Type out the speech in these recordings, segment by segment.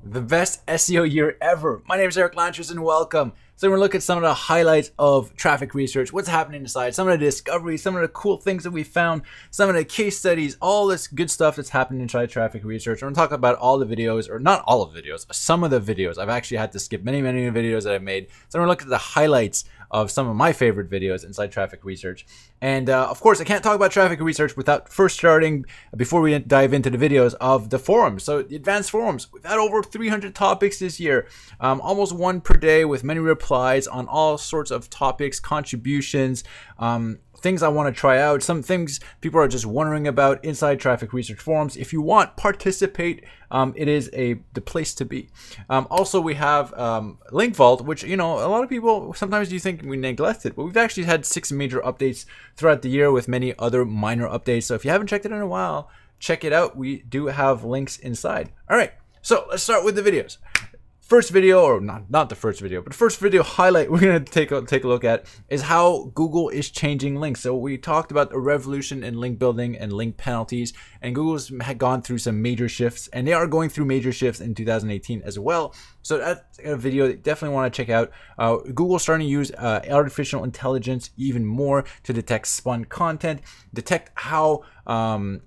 The best SEO year ever. My name is Eric Lanchers and welcome. So we're going to look at some of the highlights of traffic research, what's happening inside, some of the discoveries, some of the cool things that we found, some of the case studies, all this good stuff that's happening inside traffic research. We're going to talk about all the videos, or not all of the videos, some of the videos. I've actually had to skip many videos that I've made. So we're going to look at the highlights of some of my favorite videos inside traffic research. And of course, I can't talk about traffic research without first starting, before we dive into the videos, of the forums. So the advanced forums, we've had over 300 topics this year, almost one per day, with many replies on all sorts of topics, contributions, things I want to try out, some things people are just wondering about inside traffic research forums. If you want, participate. It is the place to be. Also, we have Link Vault, which, a lot of people, sometimes you think we neglect it, but we've actually had 6 major updates throughout the year with many other minor updates. So if you haven't checked it in a while, check it out. We do have links inside. All right, so let's start with the videos. First video, or not the first video, but the first video highlight we're going to take a look at is how Google is changing links. So we talked about the revolution in link building and link penalties, and Google's had gone through some major shifts, and they are going through major shifts in 2018 as well. So that's a video that you definitely want to check out. Google's starting to use artificial intelligence even more to detect spun content, detect how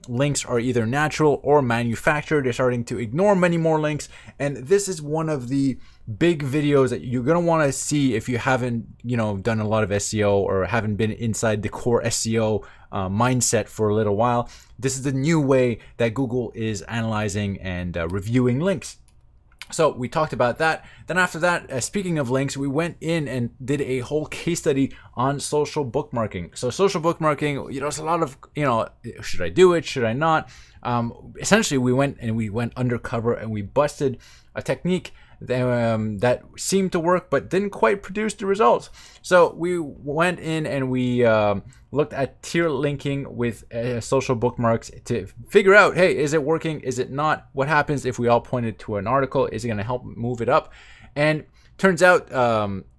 links are either natural or manufactured. They're starting to ignore many more links, and this is one of the big videos that you're going to want to see if you haven't done a lot of SEO or haven't been inside the core SEO mindset for a little while. This is the new way that Google is analyzing and reviewing links. So we talked about that. Then after that, speaking of links, we went in and did a whole case study on social bookmarking. So social bookmarking, there's a lot of, should I do it? Should I not? Essentially, we went undercover and we busted a technique that seemed to work but didn't quite produce the results. So we went in and we looked at tier linking with social bookmarks to figure out, hey, is it working? Is it not? What happens if we all pointed to an article? Is it going to help move it up? And turns out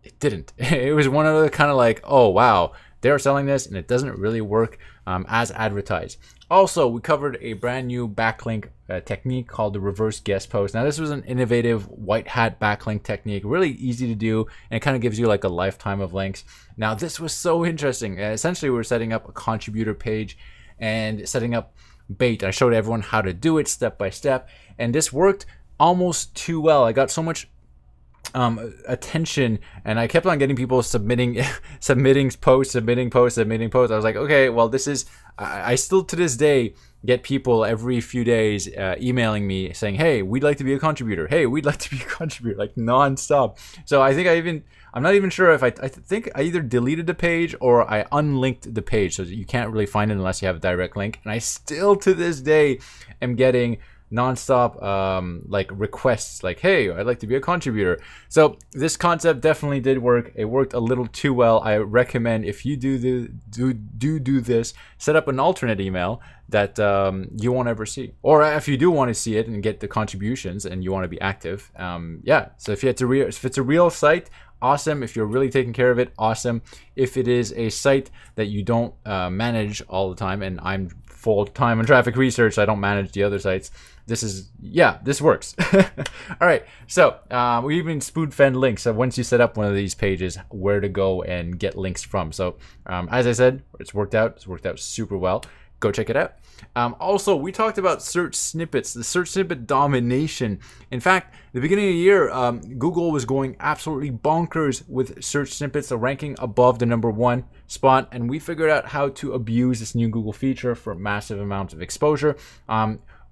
it didn't. It was one of the kind of like, oh wow, they're selling this and it doesn't really work as advertised. Also, we covered a brand new backlink technique called the reverse guest post. Now, this was an innovative white hat backlink technique, really easy to do, and it kind of gives you like a lifetime of links. Now, this was so interesting. Essentially, we were setting up a contributor page and setting up bait. I showed everyone how to do it step by step, and this worked almost too well. I got so much attention, and I kept on getting people submitting posts. I was like, okay, well, this is, I still to this day get people every few days emailing me saying, hey, we'd like to be a contributor. Hey, we'd like to be a contributor, like nonstop. So I think I'm not even sure if I think I either deleted the page or I unlinked the page, so you can't really find it unless you have a direct link. And I still to this day am getting nonstop like requests like, hey, I'd like to be a contributor. So this concept definitely did work. It worked a little too well. I recommend, if you do this, set up an alternate email that you won't ever see, or if you do want to see it and get the contributions and you want to be active, so if it's a real site, awesome. If you're really taking care of it, awesome. If it is a site that you don't manage all the time, and I'm full-time in traffic research, I don't manage the other sites, this works. All right, so we even spoon-fed links. So once you set up one of these pages, where to go and get links from. So as I said, it's worked out super well. Go check it out. Also, we talked about search snippets, the search snippet domination. In fact, the beginning of the year, Google was going absolutely bonkers with search snippets, so ranking above the #1 spot, and we figured out how to abuse this new Google feature for massive amounts of exposure.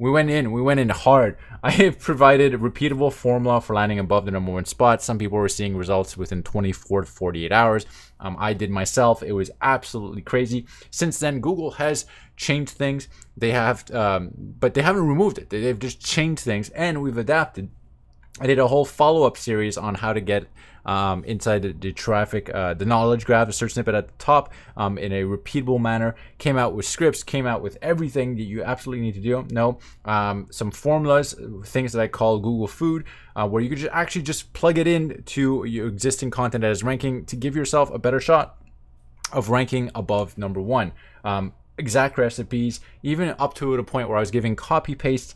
We went in hard. I have provided a repeatable formula for landing above the #1 spot. Some people were seeing results within 24 to 48 hours. I did myself. It was absolutely crazy. Since then, Google has changed things. They have, but they haven't removed it. They've just changed things, and we've adapted. I did a whole follow-up series on how to get inside the traffic, the knowledge graph, the search snippet at the top in a repeatable manner. Came out with scripts, came out with everything that you absolutely need to know. Some formulas, things that I call Google Food, where you could actually just plug it in to your existing content that is ranking to give yourself a better shot of ranking above #1. Exact recipes, even up to the point where I was giving copy paste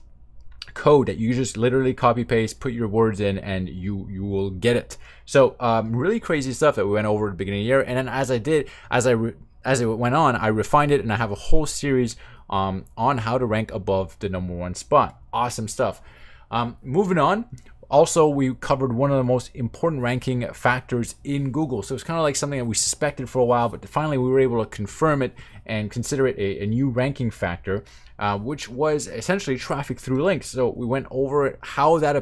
code that you just literally copy paste, put your words in, and you will get it. So really crazy stuff that we went over at the beginning of the year. And then as it went on, I refined it, and I have a whole series on how to rank above the #1 spot. Awesome stuff. Moving on. Also, we covered one of the most important ranking factors in Google. So it's kind of like something that we suspected for a while, but finally we were able to confirm it and consider it a new ranking factor, which was essentially traffic through links. So we went over how that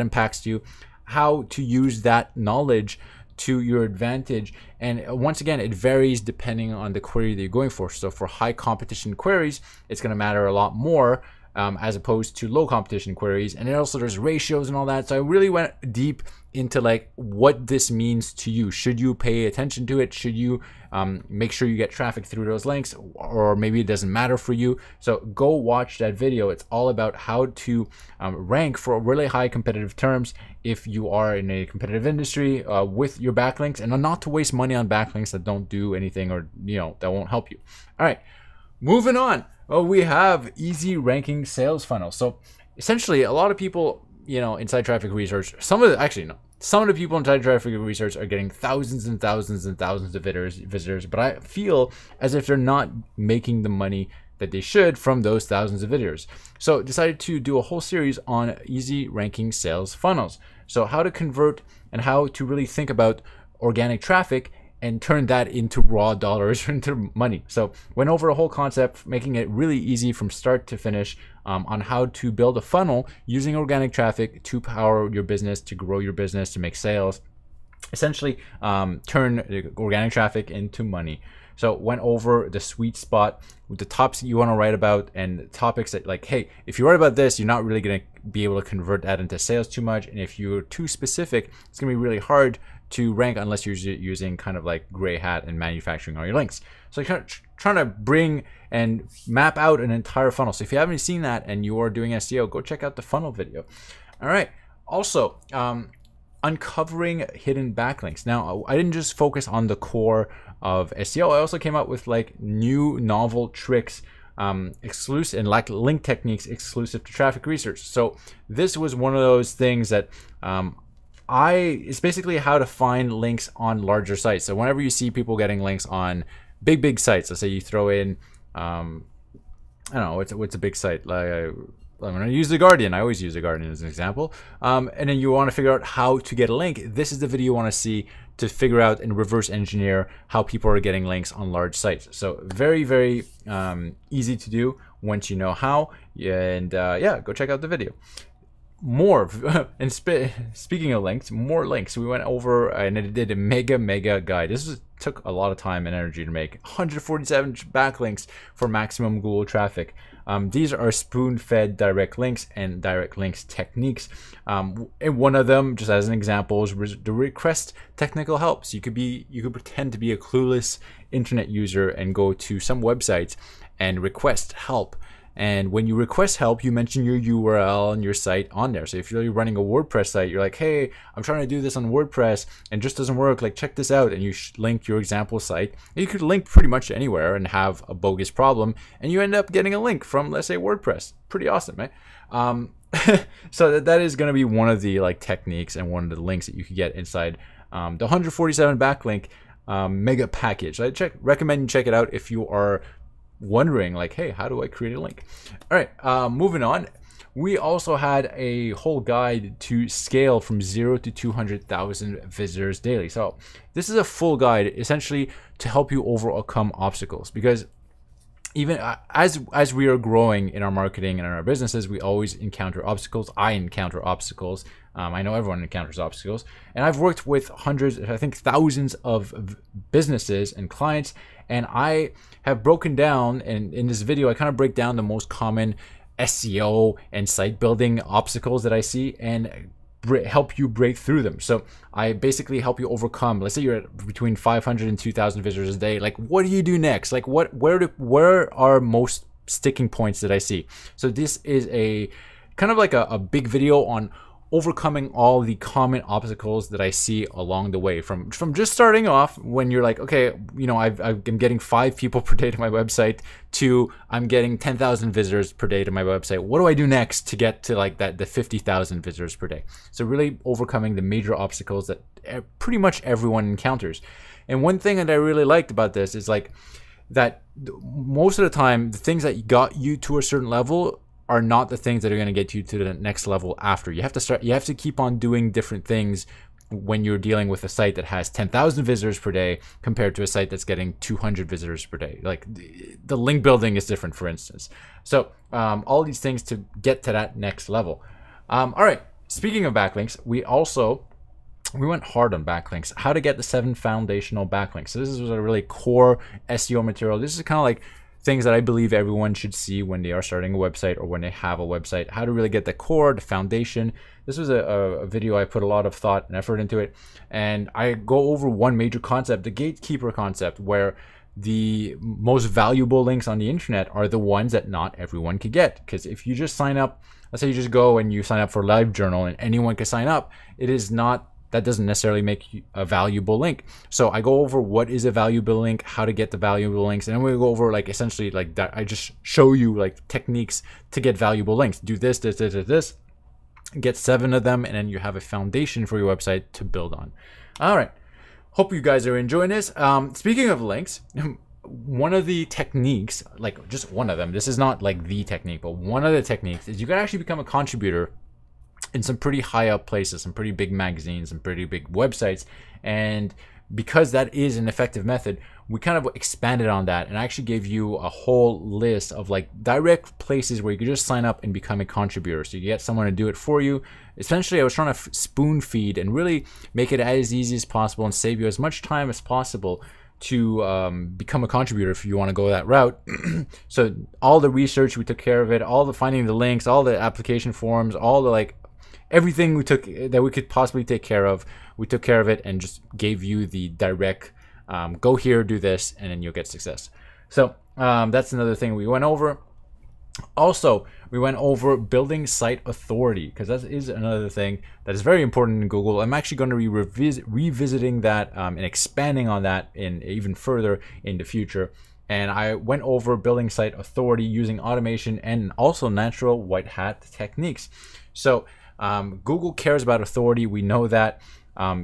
impacts you, how to use that knowledge to your advantage. And once again, it varies depending on the query that you're going for. So for high competition queries, it's going to matter a lot more as opposed to low competition queries. And then also there's ratios and all that. So I really went deep into like what this means to you. Should you pay attention to it? Should you make sure you get traffic through those links, or maybe it doesn't matter for you? So go watch that video. It's all about how to rank for really high competitive terms if you are in a competitive industry with your backlinks, and not to waste money on backlinks that don't do anything, or that won't help you. All right, moving on. Well, we have easy ranking sales funnels. So essentially, a lot of people, inside traffic research, some of the people inside traffic research are getting thousands and thousands and thousands of visitors, but I feel as if they're not making the money that they should from those thousands of visitors. So decided to do a whole series on easy ranking sales funnels. So how to convert and how to really think about organic traffic and turn that into raw dollars, into money. So went over a whole concept, making it really easy from start to finish on how to build a funnel using organic traffic to power your business, to grow your business, to make sales. Essentially, turn organic traffic into money. So went over the sweet spot with the topics that you want to write about, and topics that like, hey, if you write about this, you're not really going to be able to convert that into sales too much. And if you're too specific, it's going to be really hard to rank unless you're using kind of like gray hat and manufacturing all your links. So kind of trying to bring and map out an entire funnel. So if you haven't seen that and you are doing SEO, go check out the funnel video. All right. Also, uncovering hidden backlinks. Now, I didn't just focus on the core of SEO. I also came up with like new novel tricks, exclusive and like link techniques exclusive to traffic research. So this was one of those things that it's basically how to find links on larger sites. So whenever you see people getting links on big sites, let's say you throw in, I don't know, what's a big site? Like I'm going to use The Guardian. I always use The Guardian as an example. And then you want to figure out how to get a link. This is the video you want to see to figure out and reverse engineer how people are getting links on large sites. So very, very easy to do once you know how. And yeah, go check out the video. More and speaking of links, more links. We went over and it did a mega guide. Took a lot of time and energy to make. 147 backlinks for maximum Google traffic. These are spoon-fed direct links and direct links techniques. And one of them, just as an example, is the request technical help. So you could pretend to be a clueless internet user and go to some websites and request help. And when you request help, you mention your URL and your site on there. So if you're running a WordPress site, you're like, hey, I'm trying to do this on WordPress and it just doesn't work. Like, check this out. And you link your example site. And you could link pretty much anywhere and have a bogus problem. And you end up getting a link from, let's say, WordPress. Pretty awesome, right? So that is going to be one of the like techniques and one of the links that you could get inside the 147 backlink mega package. I recommend you check it out if you are wondering like, hey, how do I create a link? All right, moving on. We also had a whole guide to scale from 0 to 200,000 visitors daily. So this is a full guide essentially to help you overcome obstacles, because even as we are growing in our marketing and in our businesses, we always encounter obstacles. I encounter obstacles. I know everyone encounters obstacles, and I've worked with hundreds, I think thousands of businesses and clients, and I have broken down, and in this video I kind of break down the most common SEO and site building obstacles that I see and help you break through them. So I basically help you overcome. Let's say you're at between 500 and 2,000 visitors a day. Like, what do you do next? Like, where are most sticking points that I see? So this is a kind of like a big video on overcoming all the common obstacles that I see along the way from just starting off when you're like, okay, you know, I'm getting 5 people per day to my website to I'm getting 10,000 visitors per day to my website. What do I do next to get to like the 50,000 visitors per day? So really overcoming the major obstacles that pretty much everyone encounters. And one thing that I really liked about this is like that most of the time, the things that got you to a certain level are not the things that are going to get you to the next level after. You have to keep on doing different things when you're dealing with a site that has 10,000 visitors per day compared to a site that's getting 200 visitors per day. Like the link building is different, for instance. So all these things to get to that next level. All right, speaking of backlinks, we went hard on backlinks, how to get the 7 foundational backlinks. So this was a really core SEO material. This is kind of like things that I believe everyone should see when they are starting a website or when they have a website, how to really get the core, the foundation. This was a video I put a lot of thought and effort into it. And I go over one major concept, the gatekeeper concept, where the most valuable links on the internet are the ones that not everyone can get. Because if you just sign up, let's say you just go and you sign up for LiveJournal and anyone can sign up, that doesn't necessarily make a valuable link. So I go over what is a valuable link, how to get the valuable links, and then we go over like essentially like that. I just show you like techniques to get valuable links. Do this, get 7 of them, and then you have a foundation for your website to build on. All right. Hope you guys are enjoying this. Speaking of links, one of the techniques, like just one of them, this is not like the technique, but one of the techniques is you can actually become a contributor in some pretty high up places, some pretty big magazines, some pretty big websites. And because that is an effective method, we kind of expanded on that and I actually gave you a whole list of like direct places where you could just sign up and become a contributor. So you get someone to do it for you. Essentially, I was trying to spoon feed and really make it as easy as possible and save you as much time as possible to become a contributor if you want to go that route. So all the research, we took care of it, all the finding the links, all the application forms, all the like everything we took that we could possibly take care of, we took care of it and just gave you the direct go here, do this, and then you'll get success. So that's another thing we went over. Also, we went over building site authority, because that is another thing that is very important in Google. I'm actually going to be revisiting that and expanding on that even further in the future. And I went over building site authority using automation and also natural white hat techniques. So Google cares about authority. We know that.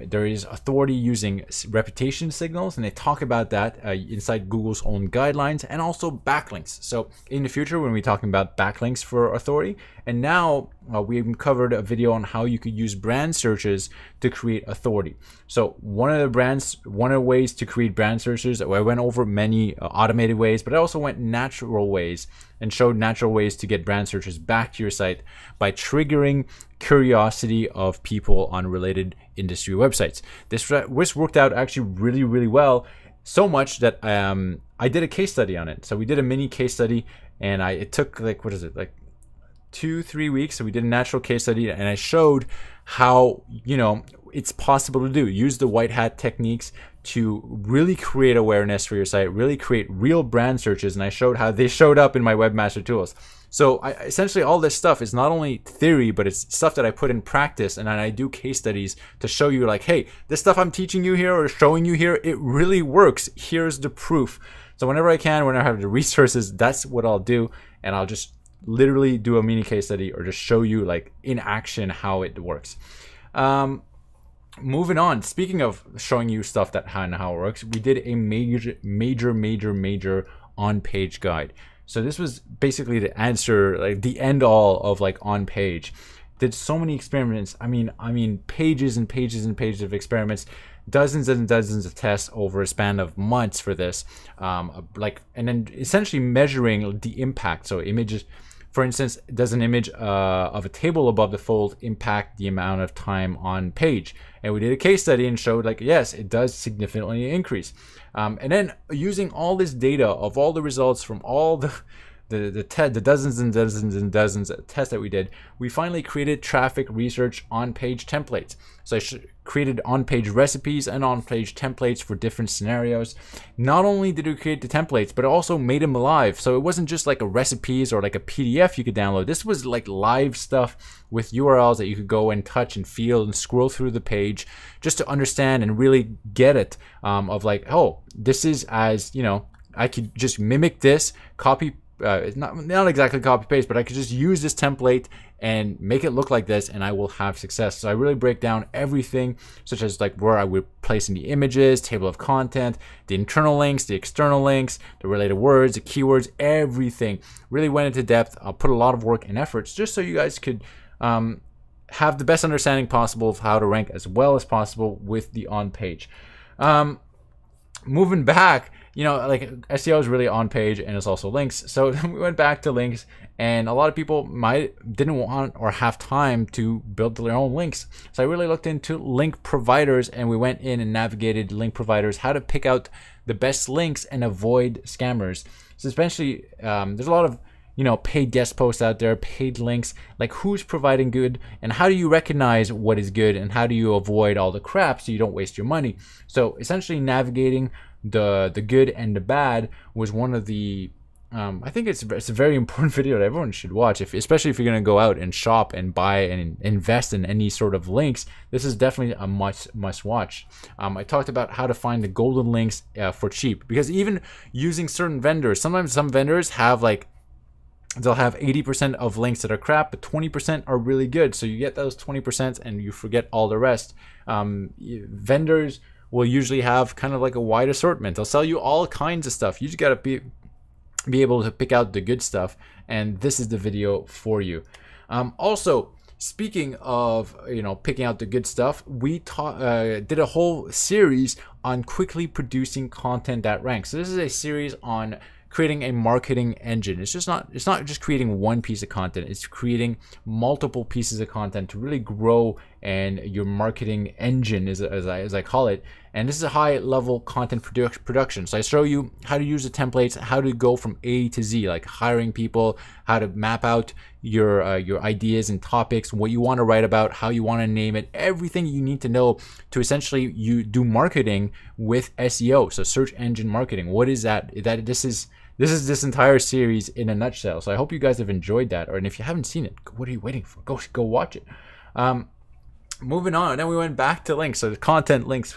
There is authority using reputation signals, and they talk about that inside Google's own guidelines, and also backlinks. So in the future, when we're talking about backlinks for authority, and now we've covered a video on how you could use brand searches to create authority. So one of the ways to create brand searches, I went over many automated ways, but I also went natural ways and showed natural ways to get brand searches back to your site by triggering curiosity of people on related industry websites. This worked out actually really, really well, so much that I did a case study on it. So we did a mini case study, and it took like 2-3 weeks. So we did a natural case study, and I showed how it's possible to use the white hat techniques to really create awareness for your site, really create real brand searches, and I showed how they showed up in my webmaster tools. So essentially all this stuff is not only theory, but it's stuff that I put in practice, and then I do case studies to show you like, hey, this stuff I'm teaching you here or showing you here, it really works. Here's the proof. So whenever I can, when I have the resources, that's what I'll do, and I'll just literally do a mini case study or just show you like in action how it works. Moving on, speaking of showing you stuff that how it works, we did a major on-page guide. So this was basically the answer, like the end all of like on page. Did so many experiments. I mean pages and pages and pages of experiments, dozens and dozens of tests over a span of months for this. And then essentially measuring the impact. So images, for instance, does an image of a table above the fold impact the amount of time on page? And we did a case study and showed like, yes, it does significantly increase. And then using all this data of all the results from all the dozens and dozens and dozens of tests that we did, we finally created traffic research on-page templates. So I created on-page recipes and on-page templates for different scenarios. Not only did we create the templates, but it also made them live. So it wasn't just like a recipes or like a PDF you could download. This was like live stuff with URLs that you could go and touch and feel and scroll through the page just to understand and really get it, of like, oh, this is, as you know, I could just mimic this, copy, not exactly copy paste, but I could just use this template and make it look like this, and I will have success. So I really break down everything, such as like where I would place in the images, table of content, the internal links, the external links, the related words, the keywords, everything. Really went into depth. I'll put a lot of work and efforts just so you guys could have the best understanding possible of how to rank as well as possible with the on page. Moving back, you know, like SEO is really on page and it's also links. So we went back to links, and a lot of people didn't want or have time to build their own links. So I really looked into link providers, and we went in and navigated link providers, how to pick out the best links and avoid scammers. So especially, there's a lot of, you know, paid guest posts out there, paid links, like who's providing good, and how do you recognize what is good, and how do you avoid all the crap so you don't waste your money. So essentially navigating the good and the bad was one of the I think it's a very important video that everyone should watch, especially if you're going to go out and shop and buy and invest in any sort of links. This is definitely a must watch. I talked about how to find the golden links for cheap, because even using certain vendors, sometimes some vendors have like, they'll have 80% of links that are crap, but 20% are really good. So you get those 20% and you forget all the rest. Vendors will usually have kind of like a wide assortment. They'll sell you all kinds of stuff. You just got to be able to pick out the good stuff, and this is the video for you. Also, speaking of, you know, picking out the good stuff, we did a whole series on quickly producing content that ranks. So this is a series on creating a marketing engine. It's not just creating one piece of content, it's creating multiple pieces of content to really grow and your marketing engine, as I call it. And this is a high level content production. So I show you how to use the templates, how to go from A to Z, like hiring people, how to map out your ideas and topics, what you want to write about, how you want to name it, everything you need to know to essentially you do marketing with SEO. So search engine marketing. What is that? This is this entire series in a nutshell. So I hope you guys have enjoyed that. And if you haven't seen it, what are you waiting for? Go watch it. Moving on, then we went back to links. So the content links,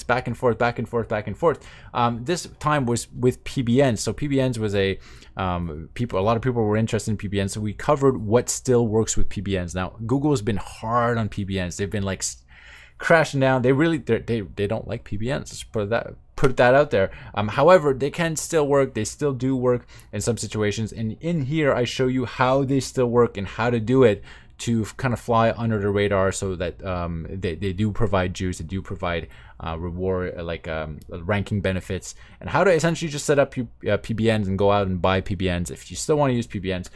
back and forth. This time was with PBNs. So PBNs was a lot of people were interested in PBNs. So we covered what still works with PBNs. Now Google has been hard on PBNs. They've been like crashing down. They don't like PBNs. Let's put that out there. However, they can still work. They still do work in some situations. And in here, I show you how they still work and how to do it to kind of fly under the radar, so that they do provide juice, they do provide reward, like ranking benefits, and how to essentially just set up PBNs and go out and buy PBNs if you still want to use PBNs.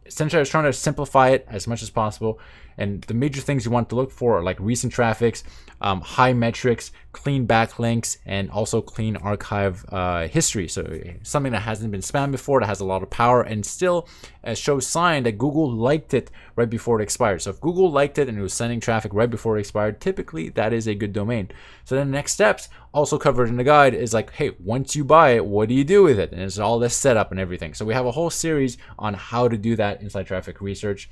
Essentially, I was trying to simplify it as much as possible. And the major things you want to look for are like recent traffics, high metrics, clean backlinks, and also clean archive history. So something that hasn't been spammed before, that has a lot of power, and still shows sign that Google liked it right before it expired. So if Google liked it and it was sending traffic right before it expired, typically that is a good domain. So then the next steps, also covered in the guide, is like, hey, once you buy it, what do you do with it? And it's all this setup and everything. So we have a whole series on how to do that inside traffic research.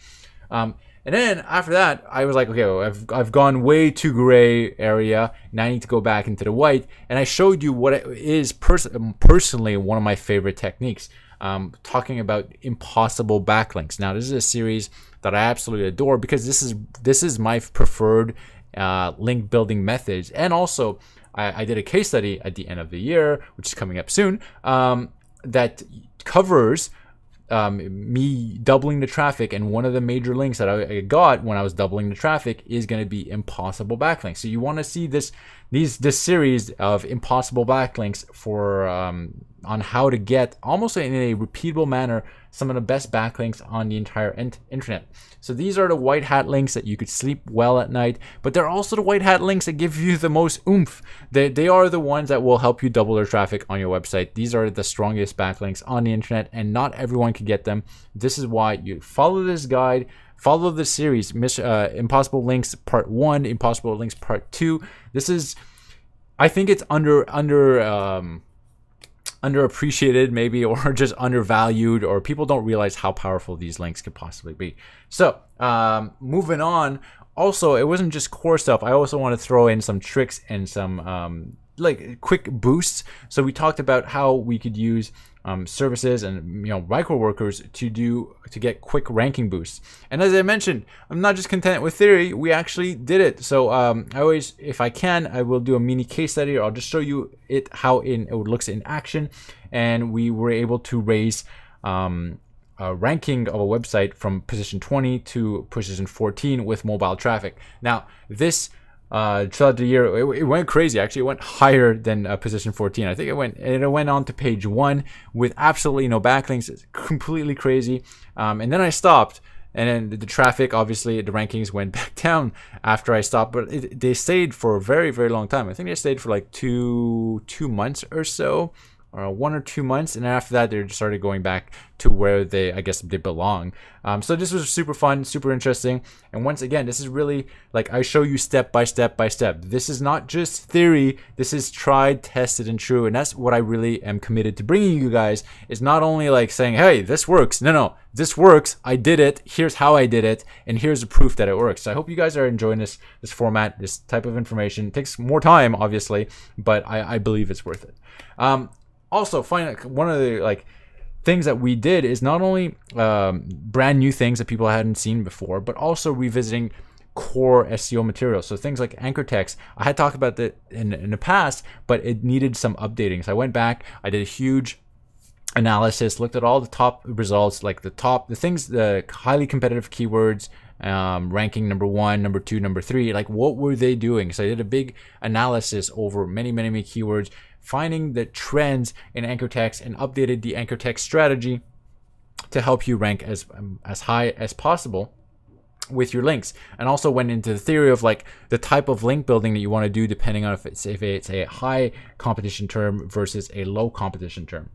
And then after that, I was like, okay, well, I've gone way too gray area. Now I need to go back into the white. And I showed you what it is personally one of my favorite techniques, talking about impossible backlinks. Now this is a series that I absolutely adore, because this is my preferred link building methods. And also, I did a case study at the end of the year, which is coming up soon, that covers me doubling the traffic, and one of the major links that I got when I was doubling the traffic is going to be impossible backlinks. So you want to see this series of impossible backlinks for on how to get, almost in a repeatable manner, some of the best backlinks on the entire internet. So these are the white hat links that you could sleep well at night, but they're also the white hat links that give you the most oomph. They are the ones that will help you double their traffic on your website. These are the strongest backlinks on the internet, and not everyone can get them. This is why you follow this guide, follow the series, Impossible Links Part 1, Impossible Links Part 2. This is, I think it's underappreciated maybe, or just undervalued, or people don't realize how powerful these links could possibly be. So moving on, also, it wasn't just core stuff. I also want to throw in some tricks and some like quick boosts. So we talked about how we could use services and micro workers to get quick ranking boosts. And as I mentioned, I'm not just content with theory, we actually did it. So I always, if I can, I will do a mini case study, or I'll just show you how it looks in action. And we were able to raise a ranking of a website from position 20 to position 14 with mobile traffic. Now this throughout the year, it went crazy. Actually, it went higher than position 14. I think it went on to page 1 with absolutely no backlinks. It's completely crazy. And then I stopped, and then the traffic, obviously, the rankings went back down after I stopped. But they stayed for a very, very long time. I think they stayed for like two months or so, or 1 or 2 months, and after that they just started going back to where I guess they belong. So this was super fun, super interesting, and once again, this is really like I show you step by step by step. This is not just theory, this is tried, tested, and true, and that's what I really am committed to bringing you guys. It's not only like saying, hey, this works. No, this works, I did it, here's how I did it, and here's the proof that it works. So I hope you guys are enjoying this format, this type of information. It takes more time, obviously, but I believe it's worth it. Also, one of the things that we did is not only brand new things that people hadn't seen before, but also revisiting core SEO material. So things like anchor text, I had talked about that in the past, but it needed some updating. So I went back, I did a huge analysis, looked at all the top results, like the highly competitive keywords, ranking number 1, number 2, number 3, like what were they doing? So I did a big analysis over many keywords, finding the trends in anchor text, and updated the anchor text strategy to help you rank as high as possible with your links. And also went into the theory of like the type of link building that you want to do depending on if it's a high competition term versus a low competition term.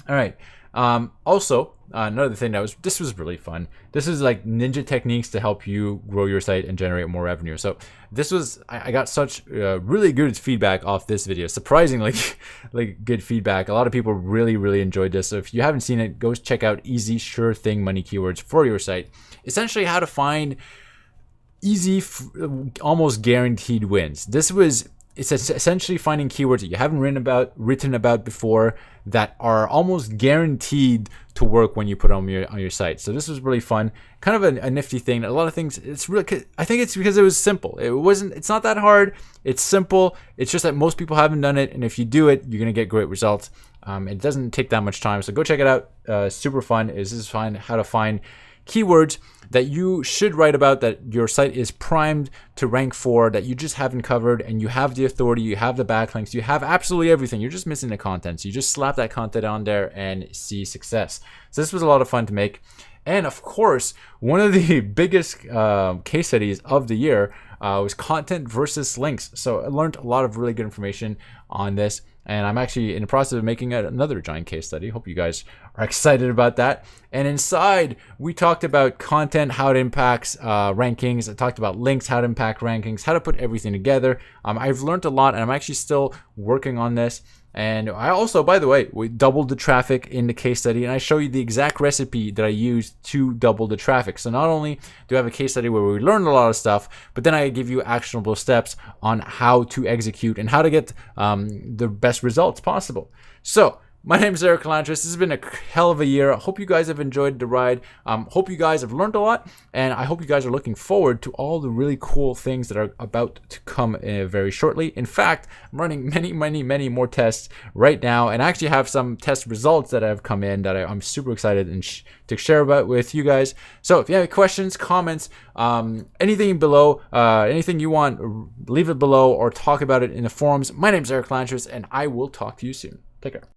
All right. Also, another thing this was really fun. This is like ninja techniques to help you grow your site and generate more revenue. So I got such really good feedback off this video. Surprisingly, like good feedback. A lot of people really enjoyed this. So if you haven't seen it, go check out easy, sure thing money keywords for your site. Essentially, how to find easy, almost guaranteed wins. It's essentially finding keywords that you haven't written about before that are almost guaranteed to work when you put them on your site. So this was really fun, kind of a nifty thing. A lot of things, I think it's because it was simple. It's not that hard. It's simple. It's just that most people haven't done it, and if you do it, you're gonna get great results. It doesn't take that much time, so go check it out. Super fun. This is fun. How to find keywords that you should write about, that your site is primed to rank for, that you just haven't covered, and you have the authority, you have the backlinks, you have absolutely everything. You're just missing the content. So you just slap that content on there and see success. So this was a lot of fun to make. And of course, one of the biggest case studies of the year was content versus links. So I learned a lot of really good information on this, and I'm actually in the process of making another giant case study. Hope you guys are excited about that. And inside, we talked about content, how it impacts rankings. I talked about links, how to impact rankings, how to put everything together. I've learned a lot, and I'm actually still working on this. And I also, by the way, we doubled the traffic in the case study, and I show you the exact recipe that I used to double the traffic. So not only do I have a case study where we learned a lot of stuff, but then I give you actionable steps on how to execute and how to get the best results possible. So my name is Eric Lantris. This has been a hell of a year. I hope you guys have enjoyed the ride. Hope you guys have learned a lot, and I hope you guys are looking forward to all the really cool things that are about to come very shortly. In fact, I'm running many more tests right now, and I actually have some test results that have come in that I'm super excited to share about with you guys. So if you have any questions, comments, anything below, anything you want, leave it below or talk about it in the forums. My name is Eric Lantris, and I will talk to you soon. Take care.